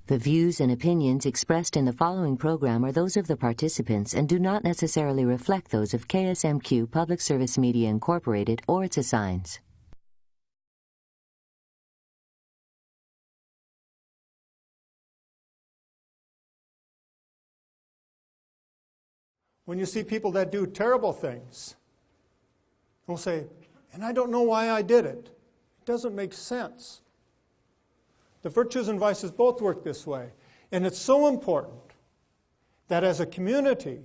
The views and opinions expressed in the following program are those of the participants and do not necessarily reflect those of KSMQ Public Service Media Incorporated or its assigns. When you see people that do terrible things, we'll say, and I don't know why I did it. It doesn't make sense. The virtues and vices both work this way. And it's so important that as a community,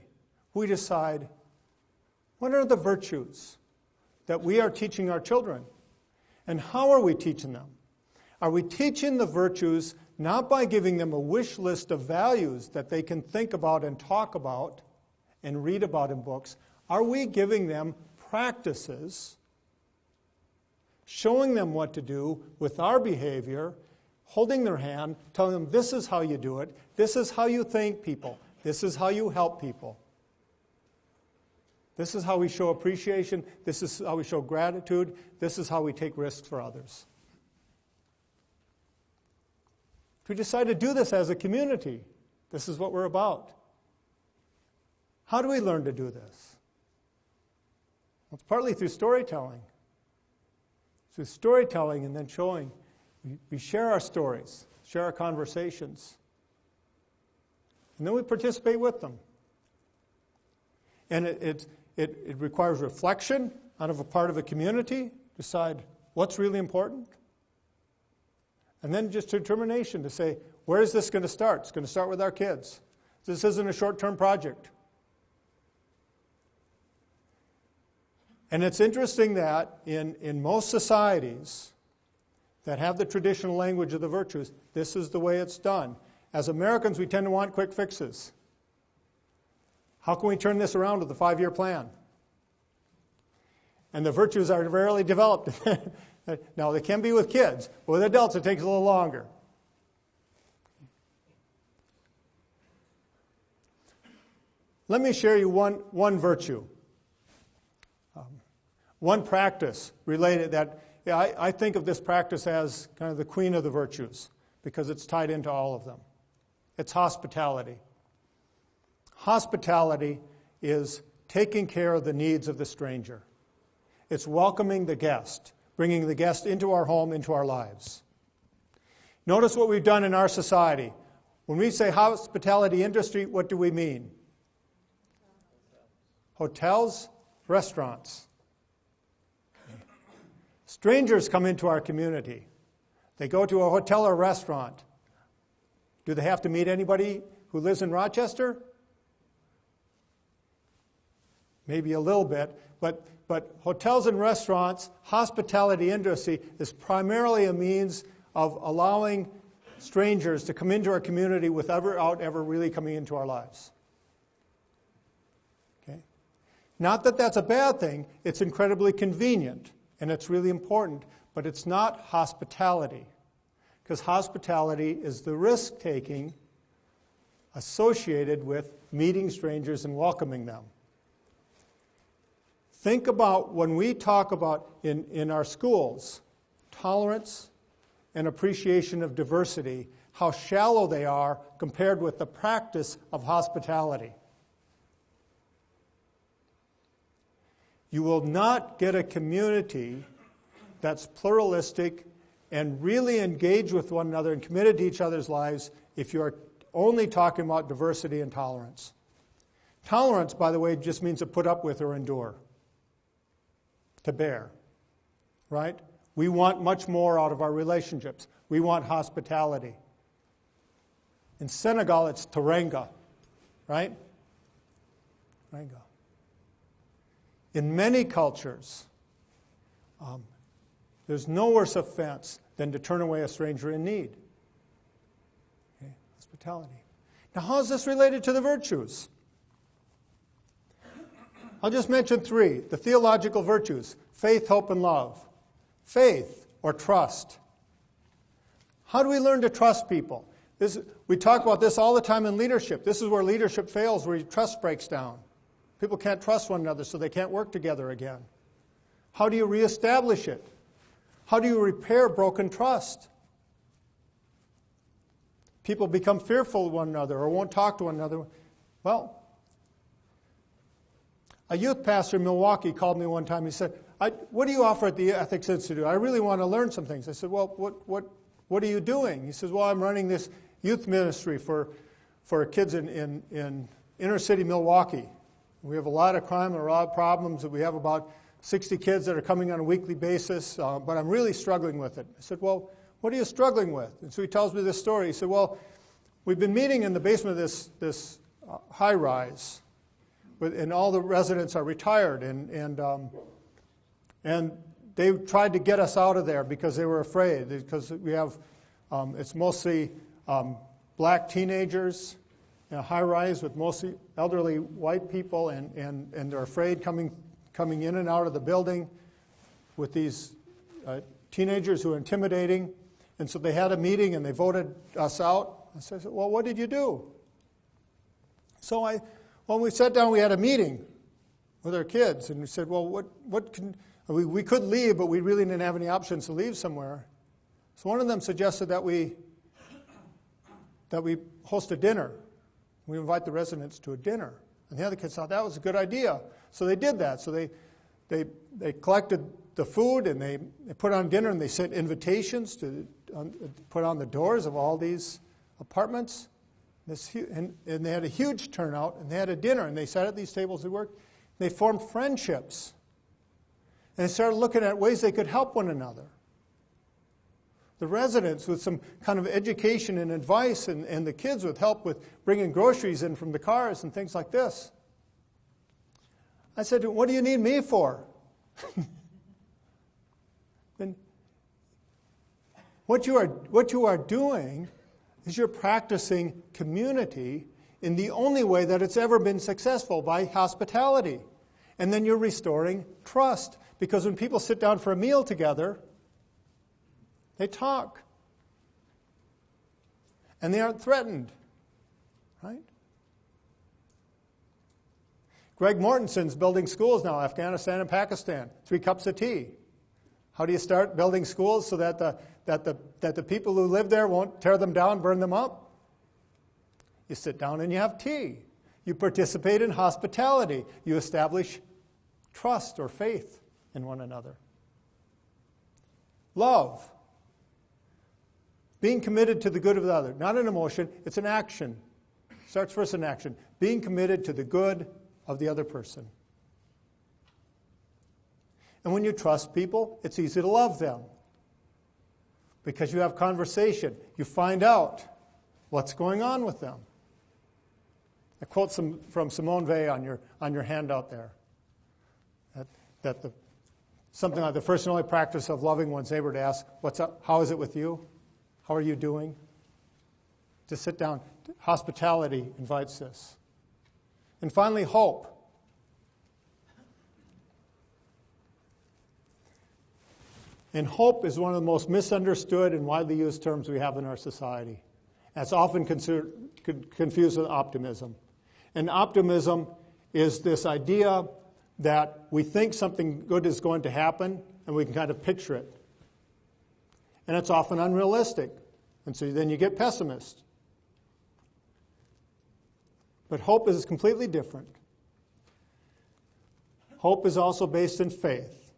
we decide what are the virtues that we are teaching our children? And how are we teaching them? Are we teaching the virtues not by giving them a wish list of values that they can think about and talk about and read about in books? Are we giving them practices, showing them what to do with our behavior, holding their hand, telling them this is how you do it, this is how you thank people, this is how you help people. This is how we show appreciation, this is how we show gratitude, this is how we take risks for others. If we decide to do this as a community, this is what we're about. How do we learn to do this? Well, it's partly through storytelling. Through storytelling and then showing. We share our stories, share our conversations, and then we participate with them. And it requires reflection out of a part of a community, decide what's really important, and then just determination to say, where is this going to start? It's going to start with our kids. This isn't a short-term project. And it's interesting that in most societies that have the traditional language of the virtues, this is the way it's done. As Americans, we tend to want quick fixes. How can we turn this around with a 5-year plan? And the virtues are rarely developed. Now, they can be with kids, but with adults it takes a little longer. Let me share you one virtue. One practice related that I think of this practice as kind of the queen of the virtues because it's tied into all of them. It's hospitality. Hospitality is taking care of the needs of the stranger. It's welcoming the guest, bringing the guest into our home, into our lives. Notice what we've done in our society. When we say hospitality industry, what do we mean? Hotels, restaurants. Strangers come into our community. They go to a hotel or restaurant. Do they have to meet anybody who lives in Rochester? Maybe a little bit, but hotels and restaurants, hospitality industry is primarily a means of allowing strangers to come into our community without ever really coming into our lives. Okay? Not that that's a bad thing, it's incredibly convenient. And it's really important, but it's not hospitality. Because hospitality is the risk-taking associated with meeting strangers and welcoming them. Think about when we talk about in our schools, tolerance and appreciation of diversity, how shallow they are compared with the practice of hospitality. You will not get a community that's pluralistic and really engaged with one another and committed to each other's lives if you're only talking about diversity and tolerance. Tolerance, by the way, just means to put up with or endure, to bear, right? We want much more out of our relationships. We want hospitality. In Senegal, it's teranga, right? Teranga. In many cultures, there's no worse offense than to turn away a stranger in need. Okay? Hospitality. Now, how is this related to the virtues? I'll just mention 3. The theological virtues: faith, hope, and love. Faith, or trust. How do we learn to trust people? We talk about this all the time in leadership. This is where leadership fails, where trust breaks down. People can't trust one another, so they can't work together again. How do you reestablish it? How do you repair broken trust? people become fearful of one another or won't talk to one another. Well, a youth pastor in Milwaukee called me one time. He said, what do you offer at the Ethics Institute? I really want to learn some things. I said, well, what are you doing? He says, well, I'm running this youth ministry for kids in inner city Milwaukee. We have a lot of crime and a lot of problems. We have about 60 kids that are coming on a weekly basis, but I'm really struggling with it. I said, well, what are you struggling with? And so he tells me this story. He said, well, we've been meeting in the basement of this high-rise, and all the residents are retired, and they tried to get us out of there because they were afraid, because we have, it's mostly black teenagers in a high-rise with mostly elderly white people, and they're afraid coming in and out of the building with these teenagers who are intimidating. And so they had a meeting and they voted us out. I said, well, what did you do? So when we sat down, we had a meeting with our kids, and we said, well, what can we could leave, but we really didn't have any options to leave somewhere. So one of them suggested that we host a dinner. We invite the residents to a dinner. And the other kids thought that was a good idea. So they did that. So they collected the food, and they put on dinner, and they sent invitations to put on the doors of all these apartments. And they had a huge turnout, and they had a dinner, and they sat at these tables and worked. They formed friendships. And they started looking at ways they could help one another. The residents with some kind of education and advice, and the kids with help with bringing groceries in from the cars and things like this. I said, what do you need me for? And what you are doing is you're practicing community in the only way that it's ever been successful, by hospitality. And then you're restoring trust. Because when people sit down for a meal together, they talk. And they aren't threatened. Right? Greg Mortensen's building schools now, Afghanistan and Pakistan. 3 cups of tea. How do you start building schools so that the people who live there won't tear them down, burn them up? You sit down and you have tea. You participate in hospitality. You establish trust or faith in one another. Love. Being committed to the good of the other. Not an emotion, it's an action. Starts first in action. Being committed to the good of the other person. And when you trust people, it's easy to love them. Because you have conversation. You find out what's going on with them. I quote from Simone Weil on your handout there. Something like the first and only practice of loving one's neighbor to ask, what's up? How is it with you? How are you doing? To sit down. Hospitality invites this. And finally, hope. And hope is one of the most misunderstood and widely used terms we have in our society. And it's often confused with optimism. And optimism is this idea that we think something good is going to happen, and we can kind of picture it. And it's often unrealistic. And so then you get pessimist. But hope is completely different. Hope is also based in faith.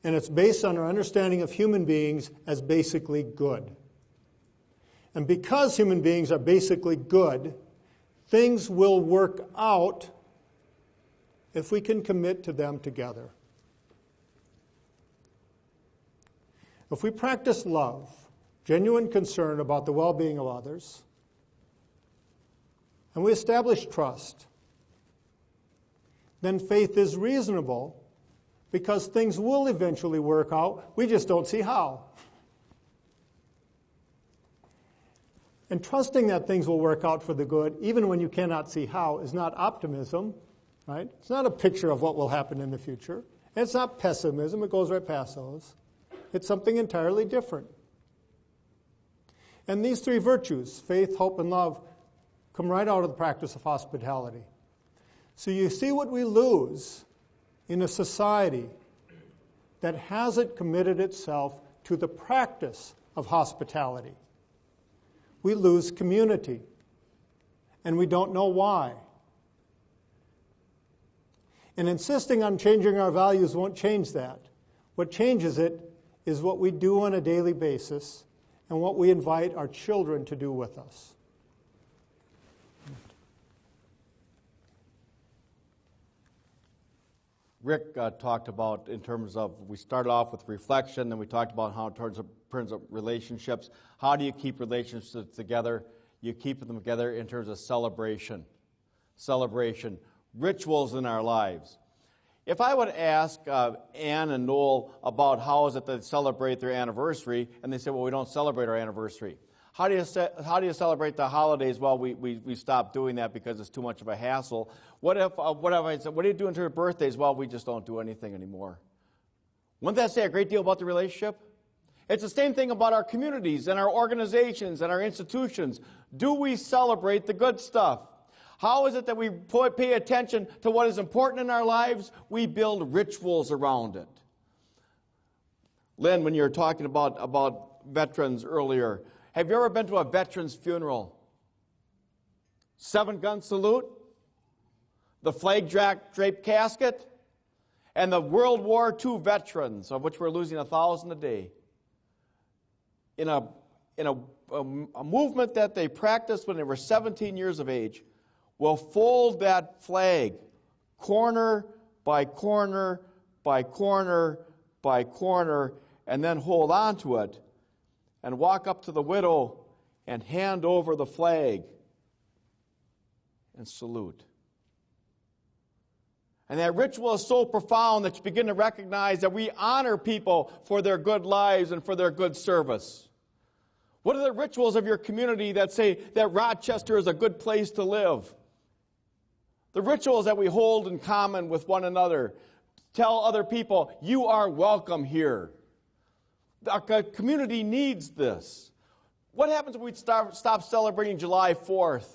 And it's based on our understanding of human beings as basically good. And because human beings are basically good, things will work out if we can commit to them together. If we practice love, genuine concern about the well-being of others, and we establish trust, then faith is reasonable because things will eventually work out. We just don't see how. And trusting that things will work out for the good, even when you cannot see how, is not optimism, right? It's not a picture of what will happen in the future. And it's not pessimism. It goes right past those. It's something entirely different. And these 3 virtues, faith, hope, and love, come right out of the practice of hospitality. So you see what we lose in a society that hasn't committed itself to the practice of hospitality. we lose community. And we don't know why. And insisting on changing our values won't change that. What changes it is what we do on a daily basis and what we invite our children to do with us. Rick talked about in terms of, we started off with reflection, then we talked about how in terms of relationships, how do you keep relationships together? You keep them together in terms of celebration. Celebration. Rituals in our lives. If I would ask Ann and Noel about how is it that they celebrate their anniversary, and they say, well, we don't celebrate our anniversary. How do you celebrate the holidays? Well, we stopped doing that because it's too much of a hassle. What if I said, what do you do in terms of birthdays? Well, we just don't do anything anymore. Wouldn't that say a great deal about the relationship? It's the same thing about our communities and our organizations and our institutions. Do we celebrate the good stuff? How is it that we pay attention to what is important in our lives? We build rituals around it. Lynn, when you were talking about veterans earlier, have you ever been to a veteran's funeral? 7-gun salute, the flag draped casket, and the World War II veterans, of which we're losing 1,000 a day. In a movement that they practiced when they were 17 years of age, will fold that flag corner by corner by corner by corner, and then hold on to it and walk up to the widow and hand over the flag and salute. And that ritual is so profound that you begin to recognize that we honor people for their good lives and for their good service. What are the rituals of your community that say that Rochester is a good place to live? The rituals that we hold in common with one another. Tell other people, you are welcome here. Our community needs this. What happens if we stop celebrating July 4th?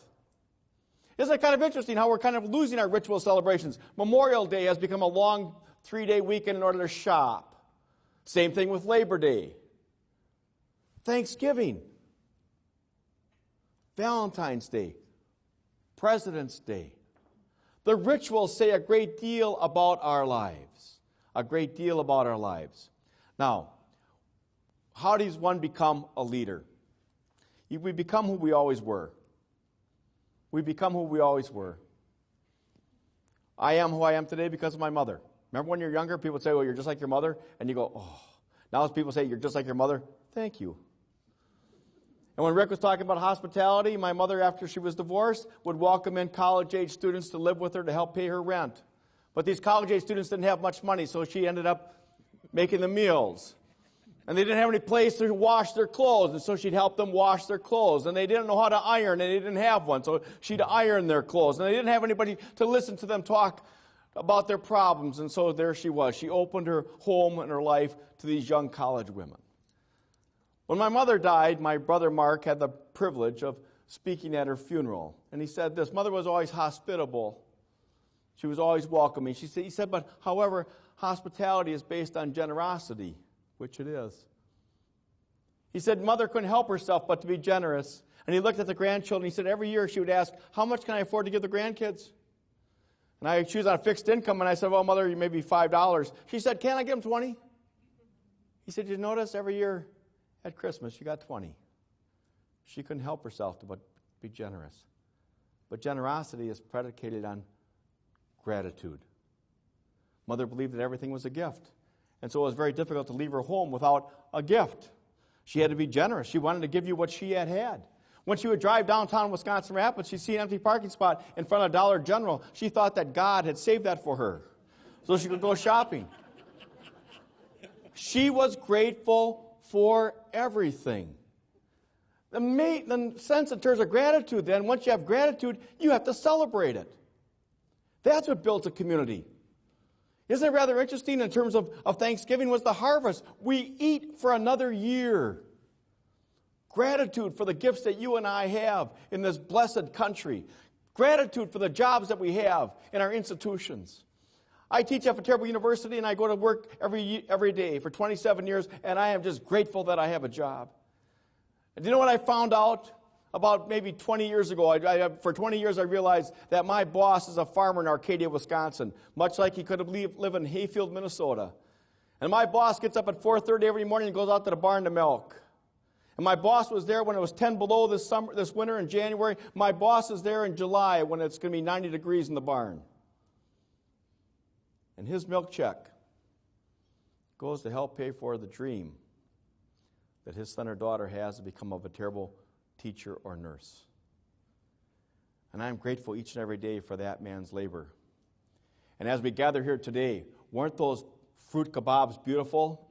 Isn't it kind of interesting how we're kind of losing our ritual celebrations? Memorial Day has become a long 3-day weekend in order to shop. Same thing with Labor Day. Thanksgiving. Valentine's Day. President's Day. The rituals say a great deal about our lives. A great deal about our lives. Now, how does one become a leader? We become who we always were. We become who we always were. I am who I am today because of my mother. Remember when you're younger, people would say, well, you're just like your mother? And you go, oh. Now as people say, you're just like your mother, thank you. And when Rick was talking about hospitality, my mother, after she was divorced, would welcome in college-age students to live with her to help pay her rent. But these college-age students didn't have much money, so she ended up making the meals. And they didn't have any place to wash their clothes, and so she'd help them wash their clothes. And they didn't know how to iron, and they didn't have one, so she'd iron their clothes. And they didn't have anybody to listen to them talk about their problems, and so there she was. She opened her home and her life to these young college women. When my mother died, my brother Mark had the privilege of speaking at her funeral. And he said this, Mother was always hospitable. She was always welcoming. He said, but however, hospitality is based on generosity, which it is. He said Mother couldn't help herself but to be generous. And he looked at the grandchildren. He said every year she would ask, how much can I afford to give the grandkids? And she was on a fixed income, and I said, well, Mother, maybe $5. She said, can't I give them 20? He said, you notice every year at Christmas she got 20. She couldn't help herself but be generous. But generosity is predicated on gratitude. Mother believed that everything was a gift. And so it was very difficult to leave her home without a gift. She had to be generous. She wanted to give you what she had. When she would drive downtown Wisconsin Rapids, she'd see an empty parking spot in front of Dollar General. She thought that God had saved that for her so she could go shopping. She was grateful for everything. The sense in terms of gratitude, then, once you have gratitude, you have to celebrate it. That's what builds a community. Isn't it rather interesting in terms of Thanksgiving was the harvest? We eat for another year. Gratitude for the gifts that you and I have in this blessed country. Gratitude for the jobs that we have in our institutions. I teach at Viterbo University, and I go to work every day for 27 years, and I am just grateful that I have a job. And do you know what I found out About maybe 20 years ago, for 20 years I realized that my boss is a farmer in Arcadia, Wisconsin, much like he could have lived in Hayfield, Minnesota. And my boss gets up at 4:30 every morning and goes out to the barn to milk. And my boss was there when it was 10 below this winter in January. My boss is there in July when it's going to be 90 degrees in the barn. And his milk check goes to help pay for the dream that his son or daughter has to become a terrible teacher or nurse. And I'm grateful each and every day for that man's labor. And as we gather here today, weren't those fruit kebabs beautiful?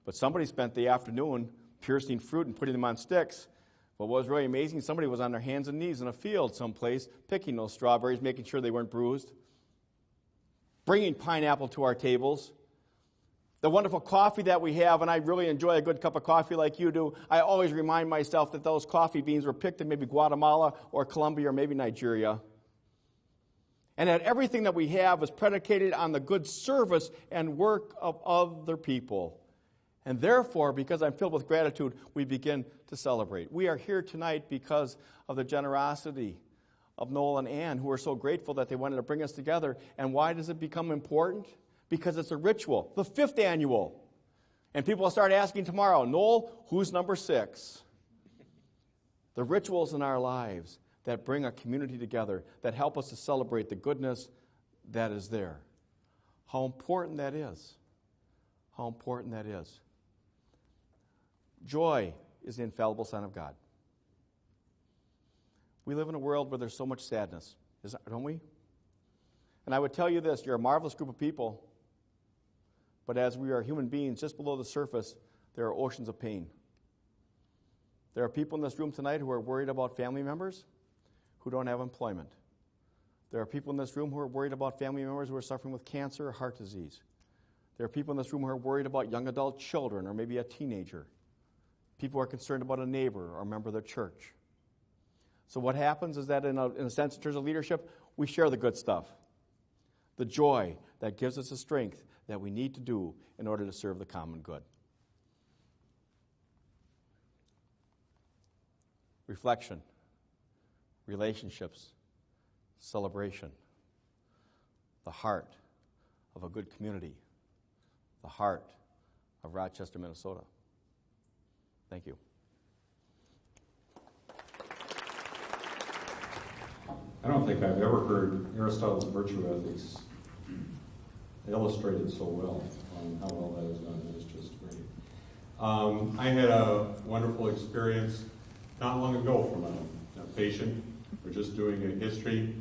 But somebody spent the afternoon piercing fruit and putting them on sticks. But what was really amazing, somebody was on their hands and knees in a field someplace, picking those strawberries, making sure they weren't bruised, bringing pineapple to our tables. The wonderful coffee that we have, and I really enjoy a good cup of coffee like you do, I always remind myself that those coffee beans were picked in maybe Guatemala or Colombia or maybe Nigeria. And that everything that we have is predicated on the good service and work of other people. And therefore, because I'm filled with gratitude, we begin to celebrate. We are here tonight because of the generosity of Noel and Ann, who are so grateful that they wanted to bring us together. And why does it become important? Because it's a ritual, the 5th annual. And people will start asking tomorrow, Noel, who's number 6? The rituals in our lives that bring a community together, that help us to celebrate the goodness that is there. How important that is. How important that is. Joy is the infallible sign of God. We live in a world where there's so much sadness, don't we? And I would tell you this, you're a marvelous group of people, but as we are human beings, just below the surface, there are oceans of pain. There are people in this room tonight who are worried about family members who don't have employment. There are people in this room who are worried about family members who are suffering with cancer or heart disease. There are people in this room who are worried about young adult children or maybe a teenager. People who are concerned about a neighbor or a member of their church. So what happens is that in a sense, in terms of leadership, we share the good stuff. The joy that gives us the strength that we need to do in order to serve the common good. Reflection, relationships, celebration, the heart of a good community, the heart of Rochester, Minnesota. Thank you. I don't think I've ever heard Aristotle's virtue ethics illustrated so well on how well that is done. It's just great. I had a wonderful experience not long ago from a patient. We're just doing a history.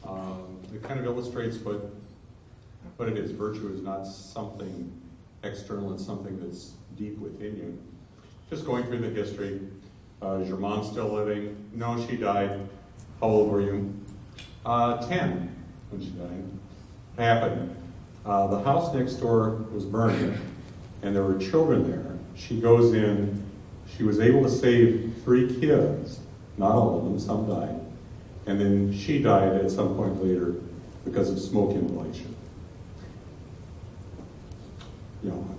It kind of illustrates what it is. Virtue is not something external, it's something that's deep within you. Just going through the history. Is your mom still living? No, she died. How old were you? 10 when she died. Happened. The house next door was burning, and there were children there. She goes in. She was able to save 3 kids. Not all of them. Some died. And then she died at some point later because of smoke inhalation. You know,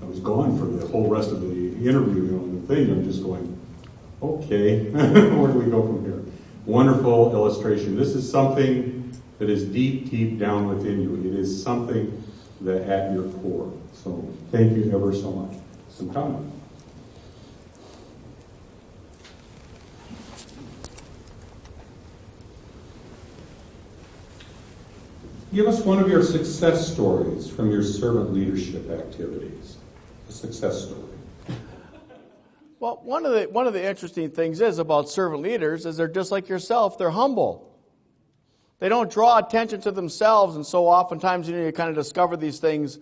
I was gone for the whole rest of the interview, and the thing. I'm just going, okay, where do we go from here? Wonderful illustration. This is something that is deep, deep down within you. It is something that at your core. So thank you ever so much. Some comment. Give us one of your success stories from your servant leadership activities. A success story. Well, one of the interesting things is about servant leaders is they're just like yourself. They're humble. They don't draw attention to themselves, and so oftentimes you kind of discover these things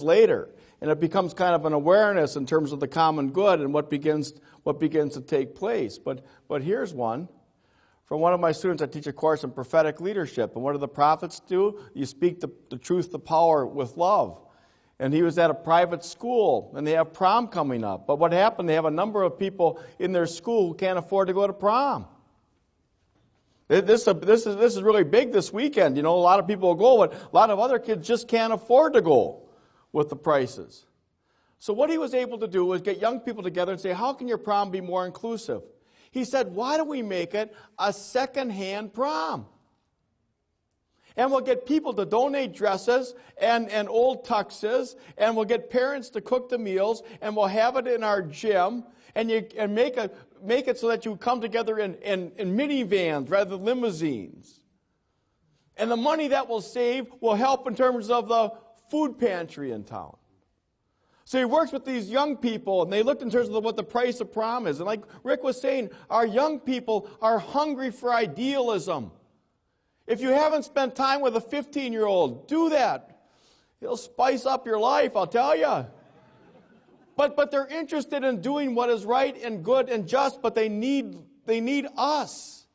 later, and it becomes kind of an awareness in terms of the common good and what begins to take place. But here's one. From one of my students, I teach a course in prophetic leadership, and what do the prophets do? You speak the truth to power with love. And he was at a private school, and they have prom coming up. But what happened, they have a number of people in their school who can't afford to go to prom. This is really big this weekend. You know, a lot of people will go, but a lot of other kids just can't afford to go with the prices. So what he was able to do was get young people together and say, how can your prom be more inclusive? He said, why don't we make it a second-hand prom? And we'll get people to donate dresses and old tuxes, and we'll get parents to cook the meals, and we'll have it in our gym, and make it so that you come together in minivans rather than limousines. And the money that we'll save will help in terms of the food pantry in town. So he works with these young people, and they look in terms of what the price of prom is. And like Rick was saying, our young people are hungry for idealism. If you haven't spent time with a 15-year-old, do that. It'll spice up your life, I'll tell you. But they're interested in doing what is right and good and just, but they need us.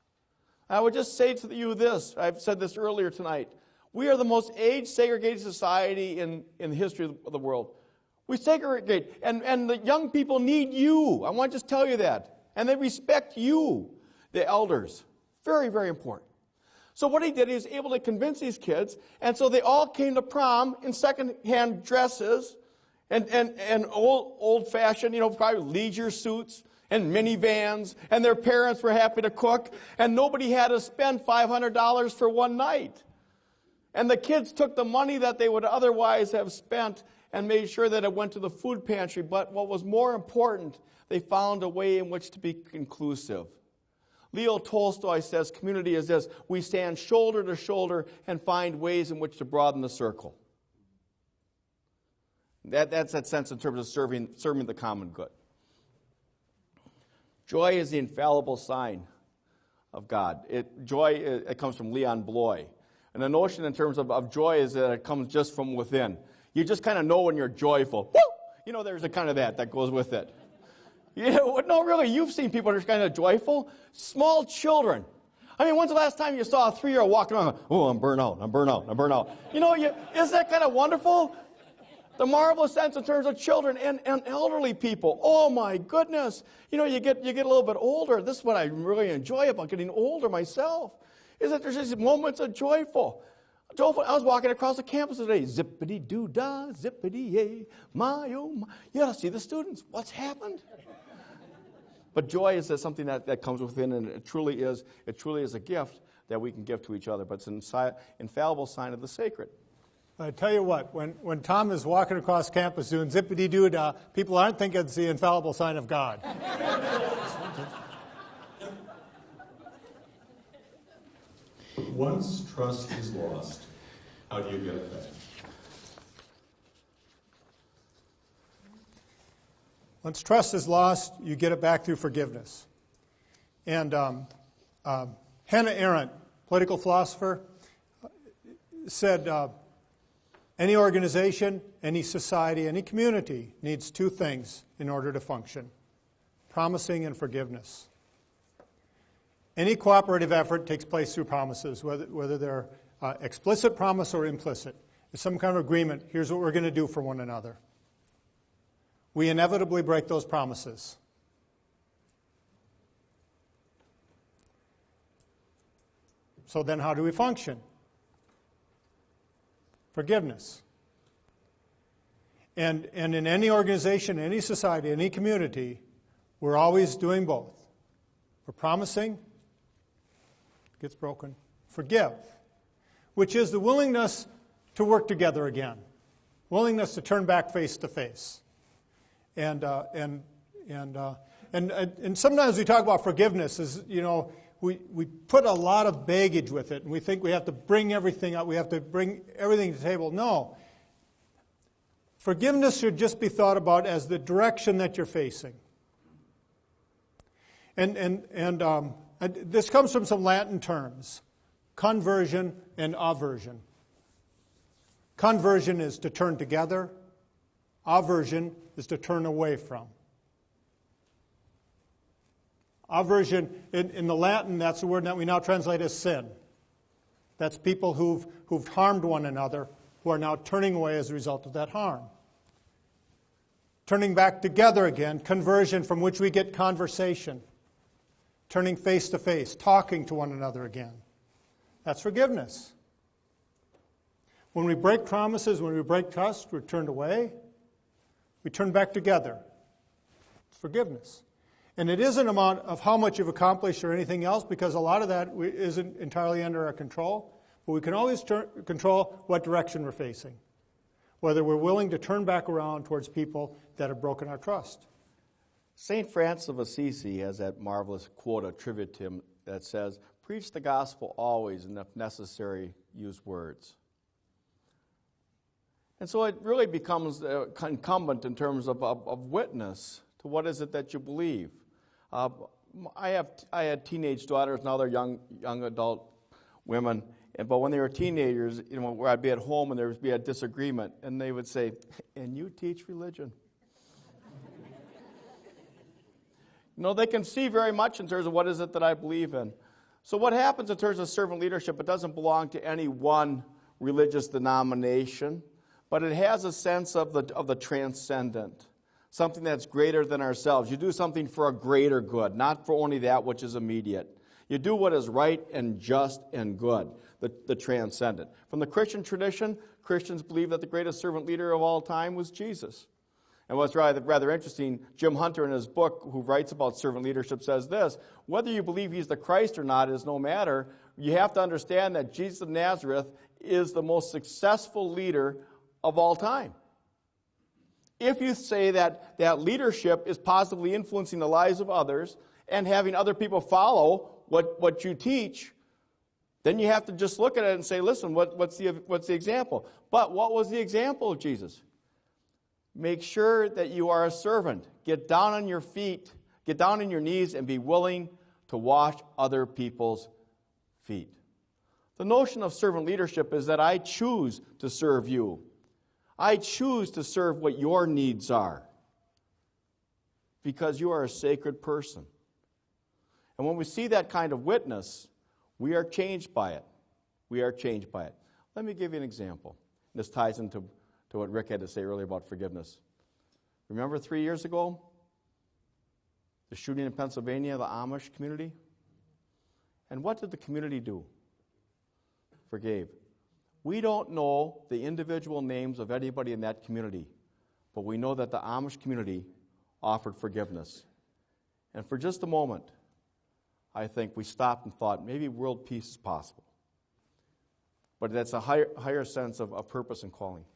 I would just say to you this, I've said this earlier tonight. We are the most age-segregated society in the history of the world. We segregate, and the young people need you. I want to just tell you that. And they respect you, the elders. Very, very important. So what he did, he was able to convince these kids, and so they all came to prom in second-hand dresses and old-fashioned, probably leisure suits and minivans, and their parents were happy to cook, and nobody had to spend $500 for one night. And the kids took the money that they would otherwise have spent and made sure that it went to the food pantry. But what was more important, they found a way in which to be inclusive. Leo Tolstoy says community is this: we stand shoulder to shoulder and find ways in which to broaden the circle. That's that sense in terms of serving the common good. Joy is the infallible sign of God. Joy comes from Leon Bloy. And the notion in terms of joy is that it comes just from within. You just kind of know when you're joyful. Woo! There's a kind of that goes with it. No, really, you've seen people that are kind of joyful. Small children. I mean, when's the last time you saw a 3-year-old walking around, oh, I'm burnt out. Isn't that kind of wonderful? The marvelous sense in terms of children and elderly people. Oh, my goodness. You get a little bit older. This is what I really enjoy about getting older myself, is that there's just moments of joyful. I was walking across the campus today. Zippity-doo-dah, zippity-yay, my, oh, my. You ought to see the students. What's happened? But joy is something that comes within, and it truly is a gift that we can give to each other. But it's an infallible sign of the sacred. I tell you what, when Tom is walking across campus doing zippity-doo-dah, people aren't thinking it's the infallible sign of God. Once trust is lost, how do you get it back? Once trust is lost, you get it back through forgiveness. And Hannah Arendt, political philosopher, said any organization, any society, any community needs two things in order to function: promising and forgiveness. Any cooperative effort takes place through promises, whether they're explicit promise or implicit. It's some kind of agreement. Here's what we're going to do for one another. We inevitably break those promises. So then how do we function? Forgiveness. And in any organization, any society, any community, we're always doing both. We're promising, gets broken, forgive, which is the willingness to work together again, willingness to turn back face to face. And sometimes we talk about forgiveness as, we put a lot of baggage with it, and we think we have to bring everything up, we have to bring everything to the table. No. Forgiveness should just be thought about as the direction that you're facing. And this comes from some Latin terms: conversion and aversion. Conversion is to turn together. Aversion is to turn away from. Aversion, in the Latin, that's the word that we now translate as sin. That's people who've harmed one another, who are now turning away as a result of that harm. Turning back together again, conversion, from which we get conversation. Turning face to face, talking to one another again. That's forgiveness. When we break promises, when we break trust, we're turned away. We turn back together. It's forgiveness. And it isn't amount of how much you've accomplished or anything else, because a lot of that isn't entirely under our control. But we can always control what direction we're facing, whether we're willing to turn back around towards people that have broken our trust. St. Francis of Assisi has that marvelous quote attributed to him that says, "Preach the gospel always, and if necessary, use words." And so it really becomes incumbent in terms of witness to what is it that you believe. I had teenage daughters, now they're young adult women, but when they were teenagers, where I'd be at home and there would be a disagreement, and they would say, "And you teach religion?" They can see very much in terms of what is it that I believe in. So what happens in terms of servant leadership, it doesn't belong to any one religious denomination, but it has a sense of the transcendent, something that's greater than ourselves. You do something for a greater good, not for only that which is immediate. You do what is right and just and good, the transcendent. From the Christian tradition, Christians believe that the greatest servant leader of all time was Jesus. And what's rather interesting, Jim Hunter in his book, who writes about servant leadership, says this: whether you believe he's the Christ or not is no matter. You have to understand that Jesus of Nazareth is the most successful leader of all time. If you say that leadership is positively influencing the lives of others and having other people follow what you teach, then you have to just look at it and say, listen, what's the example? But what was the example of Jesus? Make sure that you are a servant. Get down on your feet, get down on your knees, and be willing to wash other people's feet. The notion of servant leadership is that I choose to serve you. I choose to serve what your needs are, because you are a sacred person. And when we see that kind of witness, we are changed by it. We are changed by it. Let me give you an example. This ties into what Rick had to say earlier about forgiveness. Remember 3 years ago, the shooting in Pennsylvania, the Amish community? And what did the community do? Forgave. We don't know the individual names of anybody in that community, but we know that the Amish community offered forgiveness. And for just a moment, I think we stopped and thought, maybe world peace is possible. But that's a higher sense of purpose and calling.